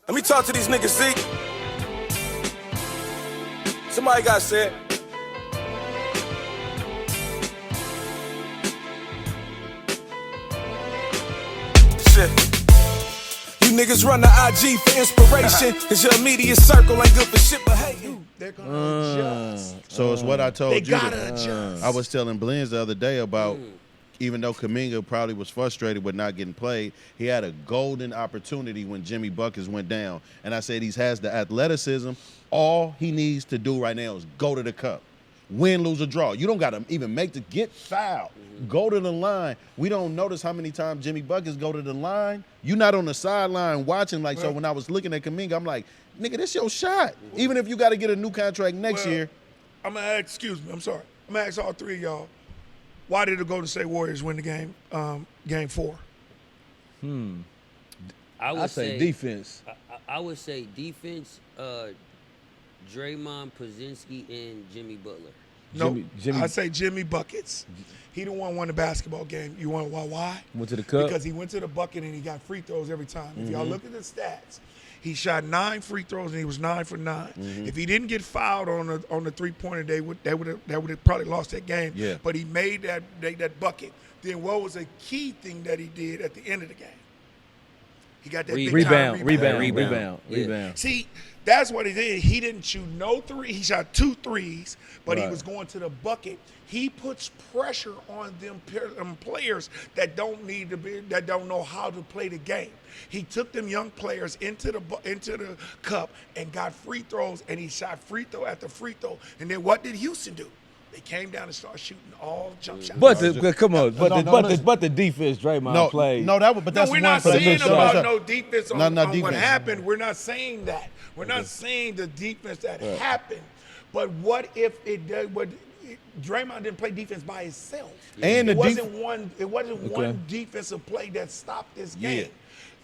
Let me talk to these niggas, Zeke. Somebody got said. Shit. You niggas run the IG for inspiration, cause your immediate circle ain't good for shit but hating. They're gonna adjust. So it's what I told They you. gotta adjust. I was telling Blins the other day about even though Kuminga probably was frustrated with not getting played, he had a golden opportunity when Jimmy Buckets went down. And I said he has the athleticism. All he needs to do right now is go to the cup. Win, lose, or draw. You don't got to even get fouled. Go to the line. We don't notice how many times Jimmy Buckets go to the line. You're not on the sideline watching. So when I was looking at Kuminga, I'm like, nigga, this your shot. Even if you got to get a new contract next year. I'm going to ask, excuse me, I'm sorry. I'm going to ask all three of y'all, why did the Golden State Warriors win the game, game 4? I would say defense. I would say defense, Draymond, Pozinski, and Jimmy Butler. No, Jimmy. I say Jimmy Buckets. He the one won the basketball game. You want to know why? Went to the cup. Because he went to the bucket and he got free throws every time. If y'all look at the stats, he shot 9 free throws and he was 9 for 9. If he didn't get fouled on the 3-pointer, they would have probably lost that game. Yeah. But he made that bucket. Then what was a key thing that he did at the end of the game? He got that big time rebound. See, that's what he did. He didn't shoot no three. He shot 2 threes, but he was going to the bucket. He puts pressure on them players that don't know how to play the game. He took them young players into the cup and got free throws, and he shot free throw after free throw. And then what did Houston do? They came down and started shooting all jump shots. But the defense Draymond played. We're not saying about no defense on defense. what happened. We're not saying that. We're not saying the defense that happened. But what if it did? Draymond didn't play defense by himself. And it wasn't one defensive play that stopped this game. Yeah.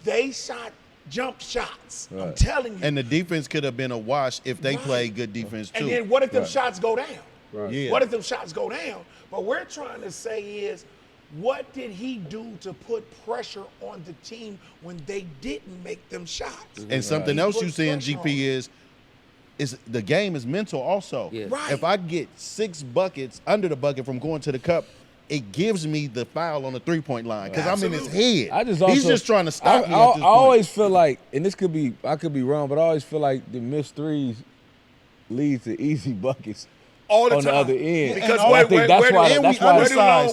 They shot jump shots. I'm telling you. And the defense could have been a wash if they played good defense too. And then what if them shots go down? Right. Yeah. What if them shots go down? But we're trying to say is, what did he do to put pressure on the team when they didn't make them shots? And something else you see in GP is the game is mental also. Yeah. Right. If I get 6 buckets under the bucket from going to the cup, it gives me the foul on the 3-point line because I'm in his head. He's just trying to stop me at this point. I always feel like, and I could be wrong, but I always feel like the missed threes leads to easy buckets. All the on time. the other end. Because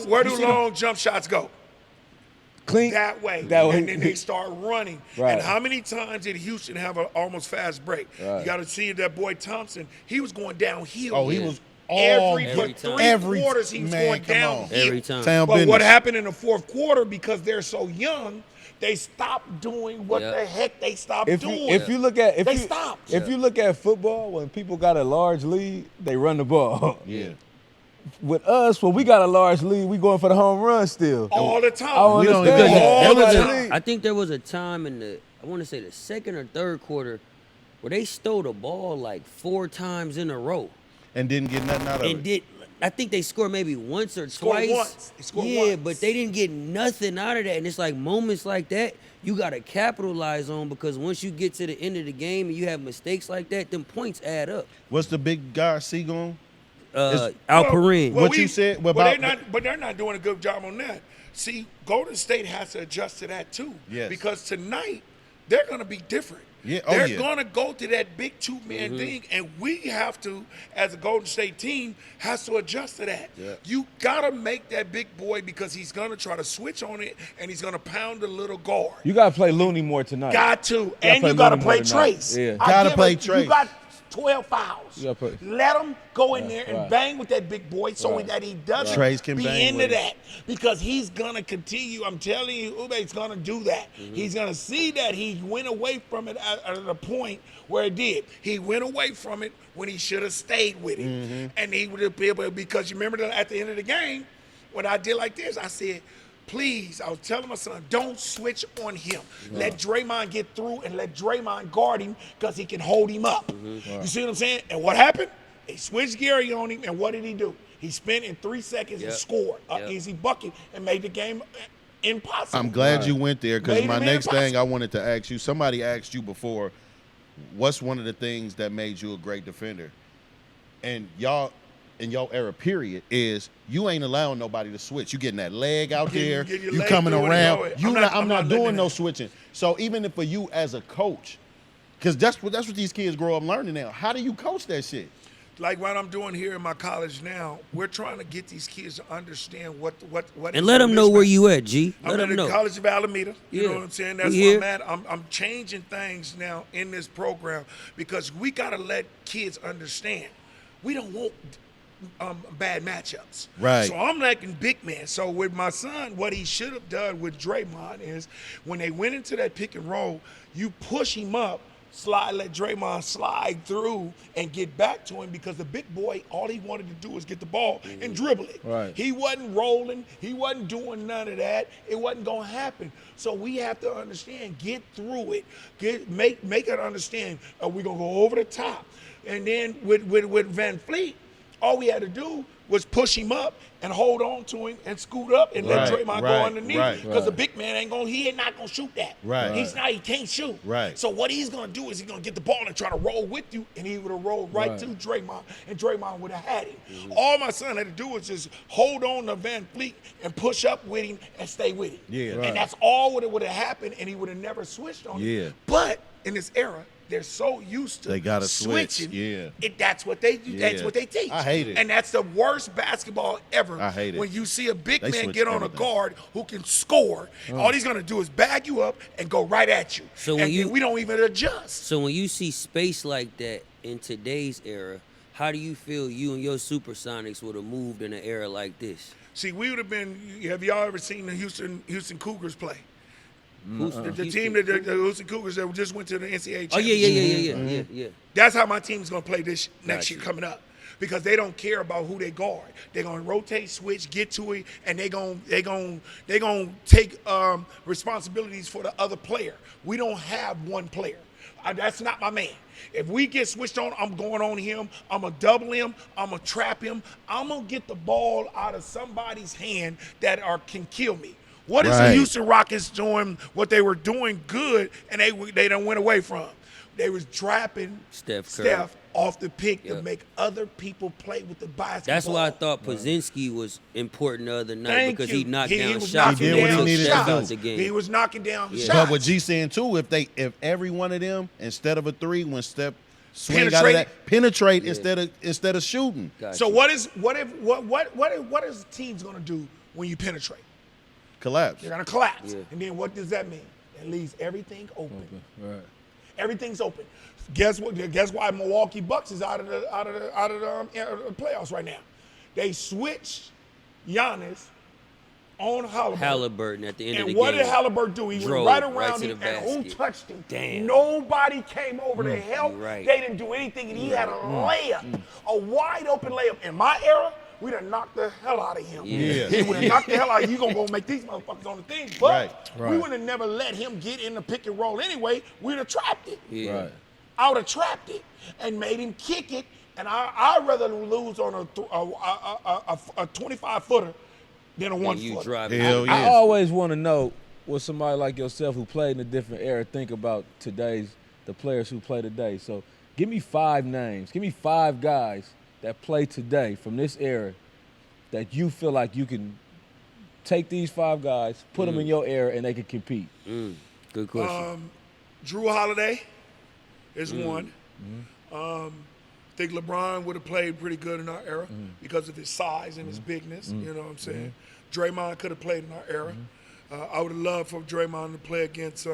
where do long jump shots go? Clean That way. That way. And then they start running. Right. And how many times did Houston have an almost fast break? Right. You got to see that boy Thompson. He was going downhill. Oh, he was every time. quarters he was going downhill. Every time. But what happened in the fourth quarter, because they're so young, they stopped doing what the heck they stopped doing. If you look at stopped. If you look at football, when people got a large lead, they run the ball. Yeah. With us, when we got a large lead, we going for the home run still. All the time. I don't understand. I think there was a time in I want to say the second or third quarter where they stole the ball like 4 times in a row. And didn't get nothing out of it. I think they scored maybe once or Scored twice. once. Yeah, but they didn't get nothing out of that. And it's like moments like that you got to capitalize on, because once you get to the end of the game and you have mistakes like that, them points add up. What's the big guy Seagon? Alperin. You said about but they're not doing a good job on that. See, Golden State has to adjust to that too. Yes. Because tonight they're going to be different. Yeah. They're going to go to that big 2-man thing, and we have to, as a Golden State team, has to adjust to that. Yeah. You got to make that big boy, because he's going to try to switch on it, and he's going to pound the little guard. You got to play Looney more tonight. Got to. And you got to play Trace. Yeah. Got to play Trace. You got 12 fouls. Let him go in there and bang with that big boy so that he doesn't Trace can be bang into with that. Because he's going to continue. I'm telling you, Ube's going to do that. He's going to see that he went away from it at the point where it did. He went away from it when he should have stayed with it. And he would have been able, because you remember that at the end of the game, when I did like this, I said, please, I was telling my son, don't switch on him. Let Draymond get through and let Draymond guard him, because he can hold him up. You see what I'm saying? And what happened? They switched Gary on him, and what did he do? He spent in 3 seconds and scored an easy bucket and made the game impossible. I'm glad you went there because Made my him next thing impossible. I wanted to ask you, somebody asked you before, what's one of the things that made you a great defender? And y'all, in your era, period, is you ain't allowing nobody to switch. You getting that leg out there, get your you leg coming through it, around. know it. I'm not letting doing no that. switching. So even if for you as a coach, because that's what these kids grow up learning now. How do you coach that shit? Like what I'm doing here in my college now, we're trying to get these kids to understand what And let them know where you at, G. I'm Let at them the know. College of Alameda. You Yeah. know what I'm saying? We That's here. where I'm at. I'm changing things now in this program because we got to let kids understand. We don't want bad matchups. Right. So I'm liking big man. So with my son, what he should have done with Draymond is when they went into that pick and roll, you push him up, let Draymond slide through and get back to him because the big boy, all he wanted to do was get the ball and dribble it. Right. He wasn't rolling. He wasn't doing none of that. It wasn't going to happen. So we have to understand, get through it. Make it understand, we're going to go over the top. And then with Van Fleet, all we had to do was push him up and hold on to him and scoot up and let Draymond go underneath. Because the big man he not gonna shoot that. Right. He can't shoot. Right. So what he's gonna do is he's gonna get the ball and try to roll with you, and he would have rolled right to Draymond, and Draymond would have had him. All my son had to do was just hold on to Van Fleet and push up with him and stay with him. Yeah. And that's all what would have happened, and he would have never switched on Yeah. him. But in this era, they're so used to They gotta switch, switching. yeah. That's what they do. Yeah. That's what they teach. I hate it. And that's the worst basketball ever. I hate it. When you see a big They man switch get on everything. a guard who can score, all he's gonna do is bag you up and go right at you. So when and you- then we don't even adjust. So when you see space like that in today's era, how do you feel you and your Supersonics would have moved in an era like this? See, we would have been. Have y'all ever seen the Houston Cougars play? The team that the Houston Cougars that just went to the NCAA championship. Oh yeah. That's how my team's gonna play this next Gotcha. year coming up, because they don't care about who they guard. They're gonna rotate, switch, get to it, and they gonna take responsibilities for the other player. We don't have one player. That's not my man. If we get switched on, I'm going on him. I'm gonna double him. I'm gonna trap him. I'm gonna get the ball out of somebody's hand that can kill me. What is the Right. Houston Rockets doing? What they were doing good, and they done went away from. They was trapping Steph Curry. off the pick to Yep. make other people play with the basketball. That's why I thought Pozinski was important the other night Thank because you. he knocked He down was shots. knocking He did what he down needed to shots. do. out the game. He was knocking down Yeah. shots. But what G saying too, if every one of them, instead of a three, when Steph swing out of Penetrate. that, penetrate instead of shooting. Gotcha. So what is the team's gonna do when you penetrate? Collapse. They're gonna collapse. Yeah. And then what does that mean? It leaves everything open. Right. Everything's open. Guess what? Guess why Milwaukee Bucks is out of the playoffs right now? They switched Giannis on Halliburton at the end of the And what game. did Halliburton do? He Drove went right right around to him, the and who basket. touched him? Damn. Nobody came over to help. you're right. They didn't do anything, and he had a layup, a wide open layup. In my era, we'd have knocked the hell out of him. Yeah. He would have knocked the hell out of you. You're going to go make these motherfuckers on the thing. But Right. we would have never let him get in the pick and roll anyway. We'd have trapped it. Yeah. Right. I would have trapped it and made him kick it. And I'd rather lose on a 25-footer than a And you 1-footer. drive Hell it. yeah. I always want to know what somebody like yourself who played in a different era think about the players who play today. So give me 5 names. Give me 5 guys that play today from this era that you feel like you can take these 5 guys, put them in your era, and they can compete. Good question. Drew Holiday is one. I think LeBron would have played pretty good in our era because of his size and his bigness. You know what I'm saying? Draymond could have played in our era. I would have loved for Draymond to play against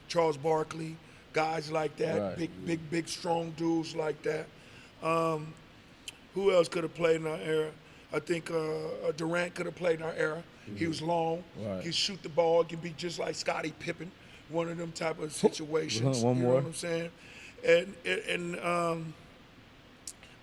Charles Barkley, guys like that, Right. big, strong dudes like that. Who else could have played in our era? I think Durant could have played in our era. He was long. Right. He could shoot the ball. He could be just like Scottie Pippen, one of them type of situations. One you more. know what I'm saying? And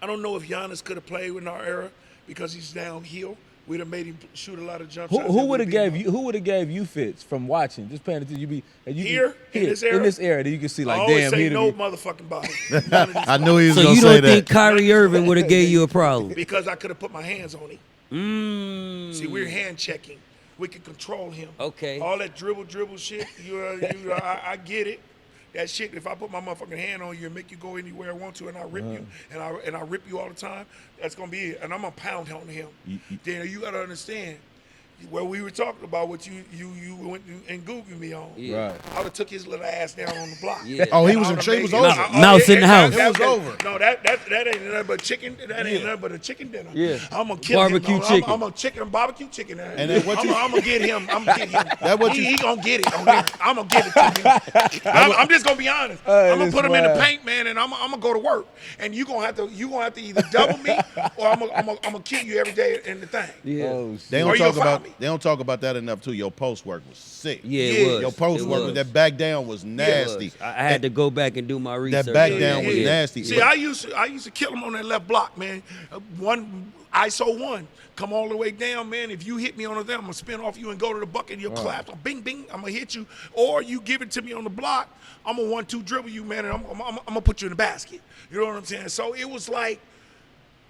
I don't know if Giannis could have played in our era because he's downhill. We'd have made him shoot a lot of jump shots. Who would have gave you fits from watching, just paying attention? Here? In this era? in this era that you can see I like, always damn, say he no be, motherfucking body. None of these I knew he was So gonna you say don't that. think Kyrie Irving would have gave you a problem? because I could have put my hands on him. See, we're hand checking. we can control him. Okay. All that dribble shit, I get it. That shit, if I put my motherfucking hand on you and make you go anywhere I want to, and I rip you, and I rip you all the time, that's gonna be it. And I'm gonna pound on him. Then you gotta understand. Well, we were talking about what you went and Googled me on. Yeah. Right. I would have took his little ass down on the block. Yeah. Oh, he And was I in would've trade made- was Oh, over. oh, Mouse in the house. It was over. No, that ain't nothing but chicken. That ain't nothing but a chicken dinner. Yeah. I'm gonna kill Barbecue him. chicken. I'm a barbecue chicken. And then what I'm you- gonna get him. I'm gonna get him. That what he you- gonna get it. I'm gonna give it to him. I'm just gonna be honest. I'm gonna this put him in the wild. paint, man, and I'm gonna go to work. And you gonna have to either double me or I'm gonna kill you every day in the thing. Yeah. Oh, shit. They Or don't you talk gonna fire about me. they don't talk about that enough too. Your post work was sick. Yeah, Yeah. it was. Your post It work was. with that back down was nasty. I had to go back and do my research. back on down that. was Yeah. nasty. See, I used to kill him on that left block, man. One ISO 1, come all the way down, man. If you hit me on the thing, I'm gonna spin off you and go to the bucket. You'll collapse. Bing, bing. I'm gonna hit you, or you give it to me on the block. I'm gonna 1-2 dribble you, man, and I'm gonna put you in the basket. You know what I'm saying? So it was like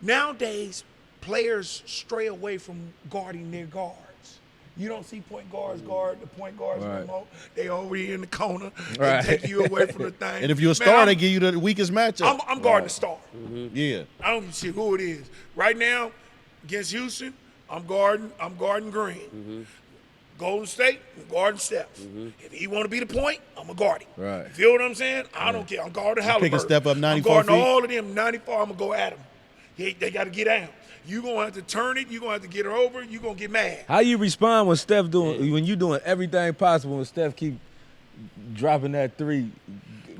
nowadays players stray away from guarding their guards. You don't see point guards guard the point guards Right. no more. They over here in the corner. Right. They take you away from the thing. And if you're a Man, star, they give you the weakest matchup. I'm guarding the star. Yeah. I don't see who it is. Right now, against Houston, I'm guarding Green. Golden State, I'm guarding Steph. If he want to be the point, I'm going to guard him. Right. You feel what I'm saying? I don't care. I'm guarding Halliburton. picking Steph up 94 I'm guarding feet? all of them 94. I'm going to go at them. They got to get down. You going to have to turn it. You going to have to get her over. You going to get mad. How you respond when Steph when you doing everything possible when Steph keep dropping that three,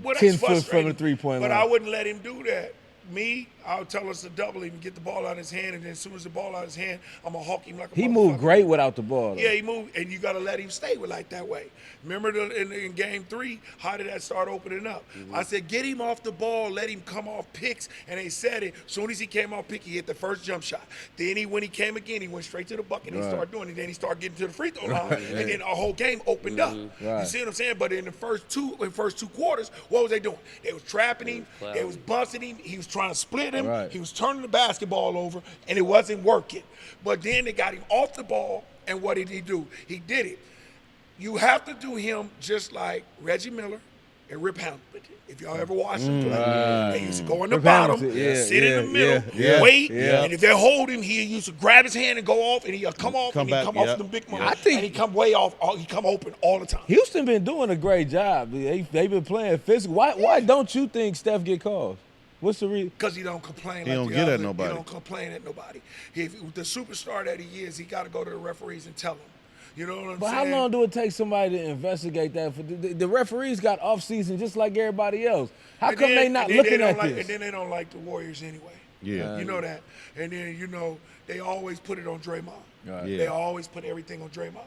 Well, 10 that's foot from frustrating, the 3-point line? But I wouldn't let him do that. Me, I'll tell us to double him, get the ball out of his hand, and then as soon as the ball out of his hand, I'm going to hawk him like a He moved motherfucker. great without the ball. Though. Yeah, he moved, and you got to let him stay with like that way. Remember in Game 3, how did that start opening up? I said, get him off the ball, let him come off picks, and they said it. As soon as he came off pick, he hit the first jump shot. Then when he came again, he went straight to the bucket, and he started doing it. Then he started getting to the free throw line, and then our whole game opened up. You Right. see what I'm saying? But in the first two quarters, what was they doing? They was trapping him, they was busting him, he was trying to split him, Right. he was turning the basketball over, and it wasn't working. But then they got him off the ball, and what did he do? He did it. You have to do him just like Reggie Miller and Rip Hamilton. If y'all ever watched him play, they used to go in the Rip bottom, Hamilton, yeah, sit in the middle, yeah, wait, yeah. and if they're holding, he used to grab his hand and go off, and he'll come off, Come and back, he come off yeah, the big yeah. man. I think- and he come way off, he come open all the time. Houston been doing a great job. They've been playing physical. Why don't you think Steph get calls? What's the reason? Because he don't complain. He like don't the get at other- nobody. He don't complain at nobody. If the superstar that he is, he got to go to the referees and tell them. You know what I'm But saying? how long do it take somebody to investigate that? For the referees got off season just like everybody else. How And come then- they not and then looking they don't at like, this? And then they don't like the Warriors anyway. Yeah. You know that. And then, they always put it on Draymond. Right. Yeah. They always put everything on Draymond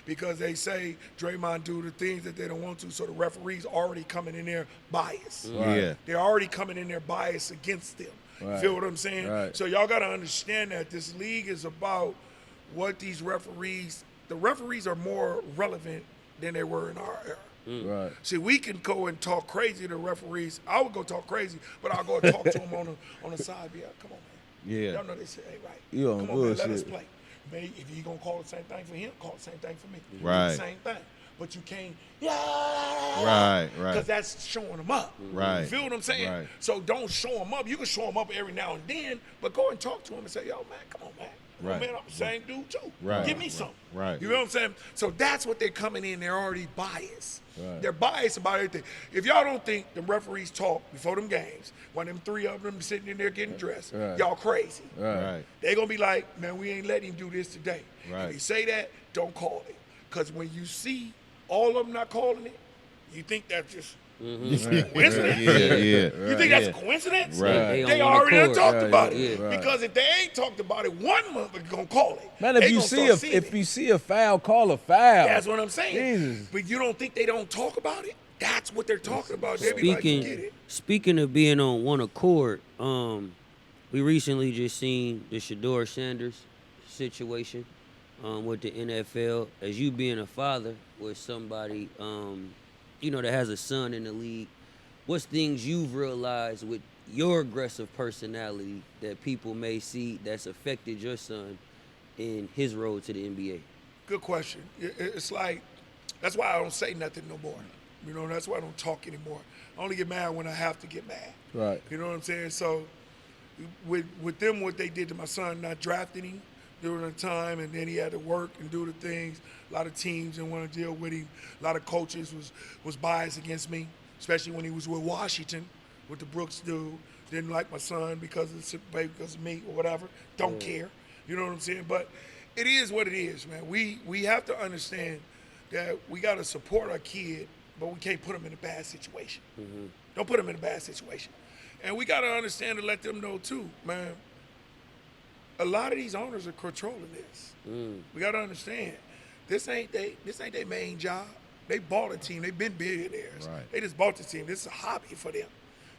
because they say Draymond do the things that they don't want to, so the referees already coming in there biased. Yeah. They're already coming in there biased against them. Right. You feel what I'm saying? Right. So y'all got to understand that this league is about what these referees – the referees are more relevant than they were in our era. Right. See, we can go and talk crazy to the referees. I would go talk crazy, but I'll go and talk to them on the side. Yeah, come on, man. Yeah. Y'all know they say, hey, right. You on come on, man, let us bullshit. play. Man, if you going to call the same thing for him, call the same thing for me. Right. The same thing. But you can't, Right, right. because that's showing them up. Right. You feel what I'm saying? Right. So don't show them up. You can show them up every now and then, but go and talk to them and say, yo, man, come on, man. Right. Man, I'm the same dude too. Right. Give me some. Right. You know what I'm saying? So that's what they're coming in. They're already biased. Right. They're biased about everything. If y'all don't think the referees talk before them games, when them three of them sitting in there getting dressed, Right. y'all crazy. Right. They're going to be like, man, we ain't letting him do this today. Right. If you say that, don't call it. Because when you see all of them not calling it, you think that's just coincidence? Yeah. You think that's a coincidence? Right. They on one already done accord. talked Right, about yeah, it. right. Because if they ain't talked about it, one motherfucker gonna call it. Man, They if you gonna see start seeing if it. you see a foul, call a foul. That's what I'm saying. Jesus. But you don't think they don't talk about it? That's what they're talking about. They be like, you get it. Speaking of being on one accord, we recently just seen the Shedeur Sanders situation with the NFL. As you being a father with somebody, that has a son in the league, what's things you've realized with your aggressive personality that people may see that's affected your son in his road to the NBA? Good question. It's like, that's why I don't say nothing no more. You know, that's why I don't talk anymore. I only get mad when I have to get mad. Right. You know what I'm saying? So with them, what they did to my son, not drafting him during the time, and then he had to work and do the things. A lot of teams didn't want to deal with him. A lot of coaches was biased against me, especially when he was with Washington, with the Brooks dude. Didn't like my son because of me or whatever. Don't care. You know what I'm saying? But it is what it is, man. We have to understand that we got to support our kid, but we can't put him in a bad situation. Don't put him in a bad situation. And we got to understand and let them know too, man. A lot of these owners are controlling this. We got to understand, this ain't their main job. They bought a team. They've been billionaires. Right. They just bought the team. This is a hobby for them.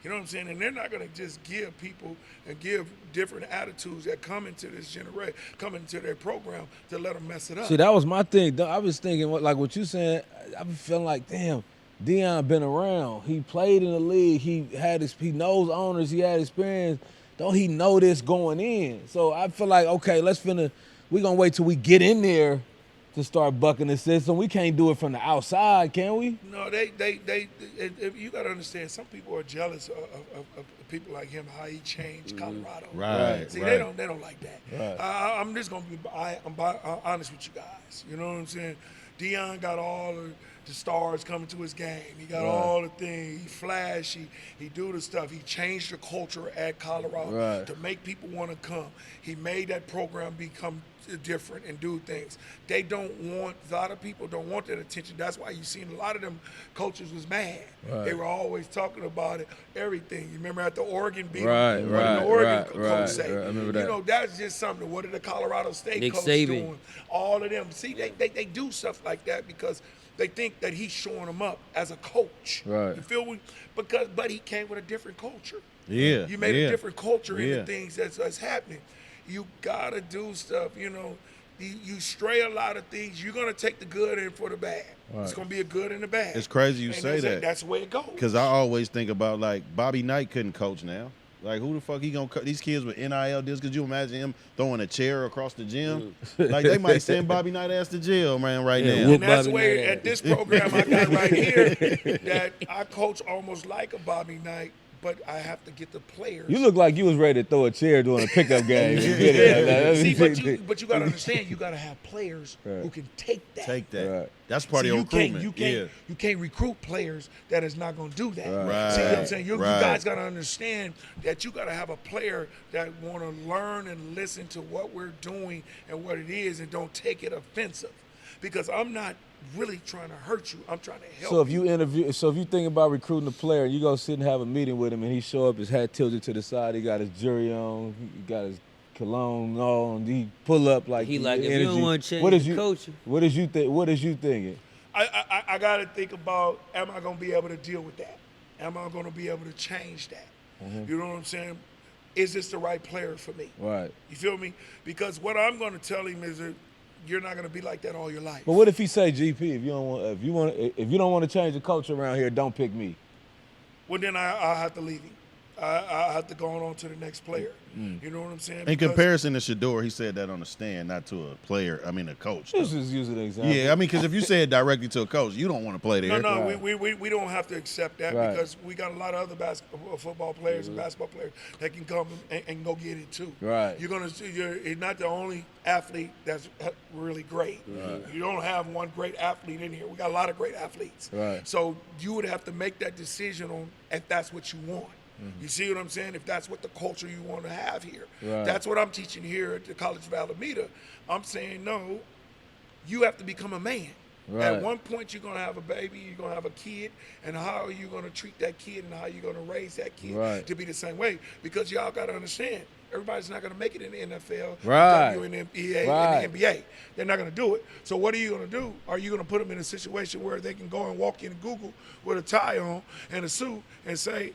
You know what I'm saying? And they're not going to just give people and give different attitudes that come into this generation, come into their program to let them mess it up. See, that was my thing. I was thinking, like what you saying, I was feeling like, damn, Deion been around. He played in the league. He knows owners. He had experience. Don't he know this going in? So I feel like, okay, we're going to wait till we get in there to start bucking the system. We can't do it from the outside, can we? No, you got to understand, some people are jealous of people like him, how he changed Colorado. Right. See, right. they don't like that. Right. I'm just going to be honest with you guys. You know what I'm saying? Deion got all the stars coming to his game. He got all the things. He flashy. He do the stuff. He changed the culture at Colorado to make people want to come. He made that program become different and do things. A lot of people don't want that attention. That's why you seen a lot of them coaches was mad. They were always talking about it, everything. You remember at the Oregon beat? What did the Oregon coach say? I remember that. You know, that's just something. What did the Colorado State Nick coach Saban doing? All of them. See, they do stuff like that because they think that he's showing them up as a coach. Right. You feel me? But he came with a different culture. Yeah. You made a different culture in Yeah. the things that's happening. You gotta do stuff, you know. You stray a lot of things. You're gonna take the good in for the bad. It's gonna be a good and a bad. It's crazy you And say that. That's the way it goes. Because I always think about, like, Bobby Knight couldn't coach now. Like, who the fuck he gonna coach? These kids with NIL deals, could you imagine him throwing a chair across the gym? Like, they might send Bobby Knight ass to jail, man, right now. And that's where at this program I got right here that I coach almost like a Bobby Knight, but I have to get the players. You look like you was ready to throw a chair during a pickup game. See, but you got to understand, you got to have players who can take that. Take that. Right. That's part of your recruitment. You can't recruit players that is not going to do that. Right. See what I'm saying? You guys got to understand that you got to have a player that want to learn and listen to what we're doing and what it is, and don't take it offensive. Because I'm not really trying to hurt you. I'm trying to help. So if you think about recruiting a player, you go sit and have a meeting with him, and he show up, his hat tilted to the side, he got his jury on, he got his cologne on, he pull up like He like, energy. if you don't want to change the culture. What is you thinking? I got to think about, am I going to be able to deal with that? Am I going to be able to change that? You know what I'm saying? Is this the right player for me? Right. You feel me? Because what I'm going to tell him is that you're not going to be like that all your life. But what if he say, GP, if you don't want to change the culture around here, don't pick me? Well, then I'll have to leave him. I have to go on to the next player. You know what I'm saying? In comparison to Shedeur, he said that on the stand, not to a player. I mean, a coach. Let's just use an example. Yeah, I mean, because if you say it directly to a coach, you don't want to play there. No, Right. we don't have to accept that because we got a lot of other football players and basketball players that can come and go get it too. Right. You're not the only athlete that's really great. Right. You don't have one great athlete in here. We got a lot of great athletes. Right. So you would have to make that decision on if that's what you want. You see what I'm saying? If that's what the culture you want to have here. Right. That's what I'm teaching here at the College of Alameda. I'm saying, no, you have to become a man. Right. At one point, you're going to have a baby, you're going to have a kid, and how are you going to treat that kid and how you're going to raise that kid to be the same way? Because y'all got to understand, everybody's not going to make it in the NFL, WNBA, and the NBA. They're not going to do it. So what are you going to do? Are you going to put them in a situation where they can go and walk in Google with a tie on and a suit and say,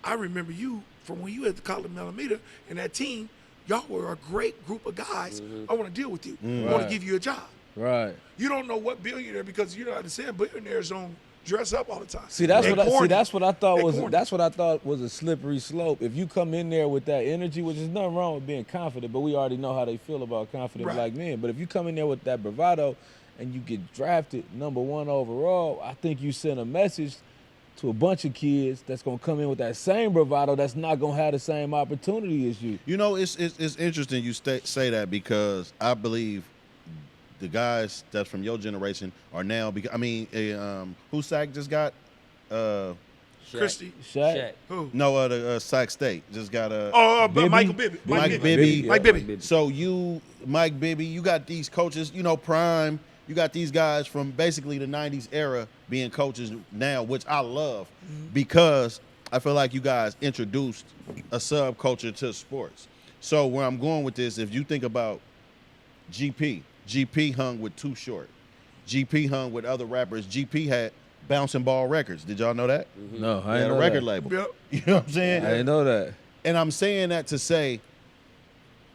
I remember you from when you had the College of Alameda and that team. Y'all were a great group of guys. I want to deal with you. I want to give you a job. Right. You don't know what billionaire, because you know how to say billionaires don't dress up all the time. That's what I thought was a slippery slope. If you come in there with that energy, which is nothing wrong with being confident, but we already know how they feel about confident black men. But if you come in there with that bravado and you get drafted #1 overall, I think you send a message to a bunch of kids that's gonna come in with that same bravado that's not gonna have the same opportunity as you. You know, it's interesting you say that because I believe the guys that's from your generation are now. Who Sack just got? Christie. Shaq. Who? No, the Sac State just got a. But Michael Bibby. Mike Bibby. Mike Bibby. So Mike Bibby, you got these coaches, Prime. You got these guys from basically the 90s era being coaches now, which I love because I feel like you guys introduced a subculture to sports. So where I'm going with this, if you think about GP hung with Too Short. GP hung with other rappers. GP had Bouncing Ball Records. Did y'all know that? No, I He had ain't a know record that. label. Yep. You know what I'm saying? I didn't know that. And I'm saying that to say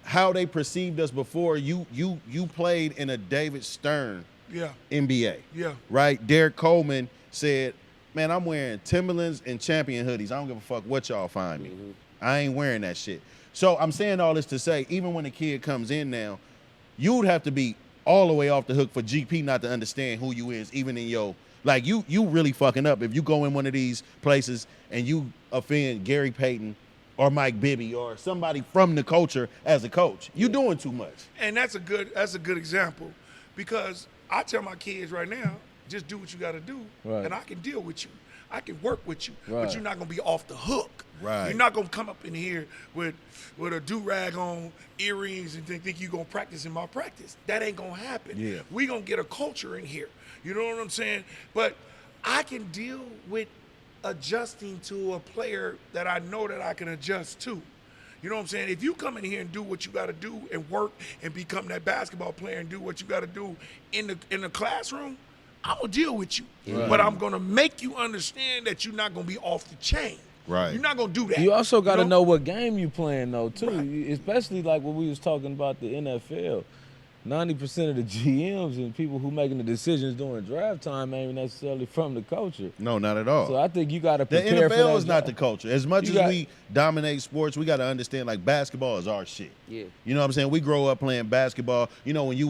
how they perceived us before. You played in a David Stern Yeah. NBA. Yeah. Right? Derek Coleman said, man, I'm wearing Timberlands and Champion hoodies. I don't give a fuck what y'all find me. I ain't wearing that shit. So I'm saying all this to say, even when a kid comes in now, you would have to be all the way off the hook for GP not to understand who you is, even in your, like, you really fucking up if you go in one of these places and you offend Gary Payton or Mike Bibby or somebody from the culture as a coach. You doing too much. And that's a good example because I tell my kids right now, just do what you got to do, Right. and I can deal with you. I can work with you, Right. but you're not gonna be off the hook. Right. You're not gonna come up in here with a do-rag on, earrings, and think you're gonna practice in my practice. That ain't gonna happen. Yeah. We gonna get a culture in here. You know what I'm saying? But I can deal with adjusting to a player that I know that I can adjust to. You know what I'm saying? If you come in here and do what you got to do and work and become that basketball player and do what you got to do in the classroom, I'm going to deal with you. Right. But I'm going to make you understand that you're not going to be off the chain. Right. You're not going to do that. You also got to know? know what game you playing though too, Right. especially like when we was talking about the NFL. 90% of the GMs and people who making the decisions during draft time ain't necessarily from the culture. No, not at all. So I think you got to The prepare for that. NFL is not the culture. As much You as got- we dominate sports, we got to understand, like, basketball is our shit. Yeah. You know what I'm saying? We grow up playing basketball. You know, when we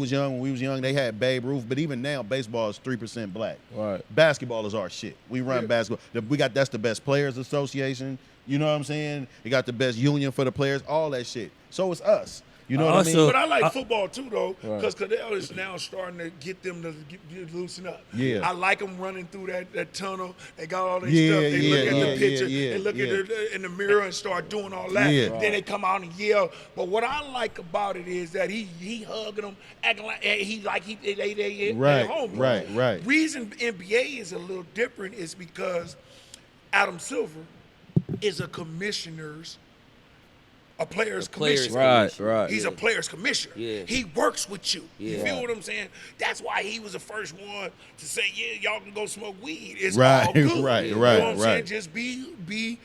was young, they had Babe Ruth. But even now, baseball is 3% black. Right. Basketball is our shit. We run basketball. That's the best players association. You know what I'm saying? You got the best union for the players, all that shit. So it's us. You know what I mean? Also- But I like football too, though, Right. because Cadell is now starting to get them to get loosen up. Yeah. I like them running through that tunnel. They got all this Yeah, stuff. They look at yeah, the picture. yeah, They look yeah. at in the mirror and start doing all that. Yeah. Then they come out and yell. But what I like about it is that he hugging them, acting like they Right, home. right. Reason NBA is a little different is because Adam Silver is a player's commissioner. Right. He's a player's commissioner. Yeah. He works with you. You Yeah. feel what I'm saying? That's why he was the first one to say, yeah, y'all can go smoke weed. It's Right, all good. right, You know right, what I'm saying? right. Just be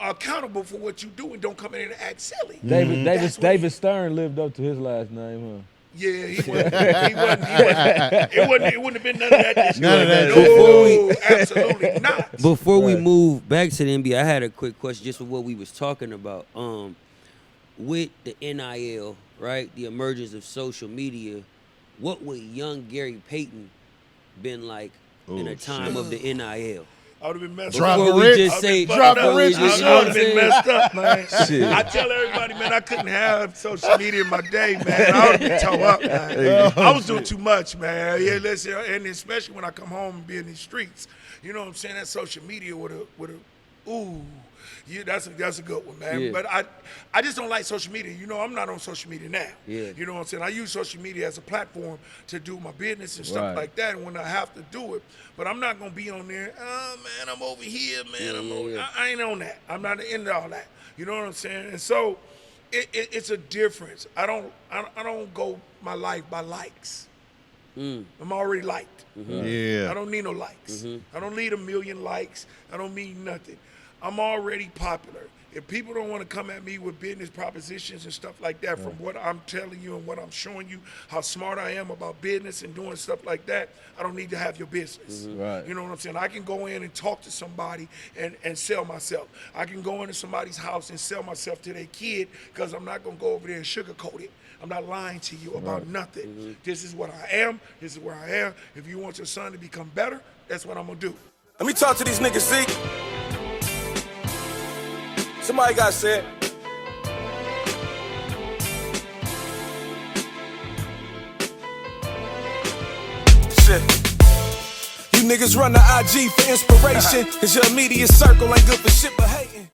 accountable for what you do and don't come in and act silly. David what David Stern lived up to his last name, Yeah, he wasn't. It wouldn't have been none of that this year. None of that. No, absolutely not. Before we Right. move back to the NBA, I had a quick question just with what we was talking about. With the NIL, right? The emergence of social media, what would young Gary Payton been like in Oh, a time of the NIL? I would have been messed Drop up. it, Before we Rich. just I've say, been Drop before it, we Rich. just- you I know would what have I'm been saying? messed up, man. Shit. I tell everybody, man, I couldn't have social media in my day, man. I would have been tore up, man. I was doing too much, man. Yeah, listen, and especially when I come home and be in these streets, you know what I'm saying? That social media would have, ooh. Yeah, that's a good one, man. Yeah. But I just don't like social media. You know, I'm not on social media now. Yeah. You know what I'm saying? I use social media as a platform to do my business and stuff Right. like that. And when I have to do it, but I'm not gonna be on there. Oh man, I'm over here, man. I'm over. Yeah. I ain't on that. I'm not into all that. You know what I'm saying? And so, it's a difference. I don't go my life by likes. I'm already liked. Yeah. I don't need no likes. I don't need 1 million likes. I don't mean nothing. I'm already popular. if people don't want to come at me with business propositions and stuff like that, from what I'm telling you and what I'm showing you, how smart I am about business and doing stuff like that, I don't need to have your business. Right. You know what I'm saying? I can go in and talk to somebody and sell myself. I can go into somebody's house and sell myself to their kid, because I'm not going to go over there and sugarcoat it. I'm not lying to you about nothing. This is what I am. This is where I am. If you want your son to become better, that's what I'm going to do. Let me talk to these niggas, see? Somebody got said. Shit. You niggas run the IG for inspiration, cause your immediate circle ain't good for shit but hating.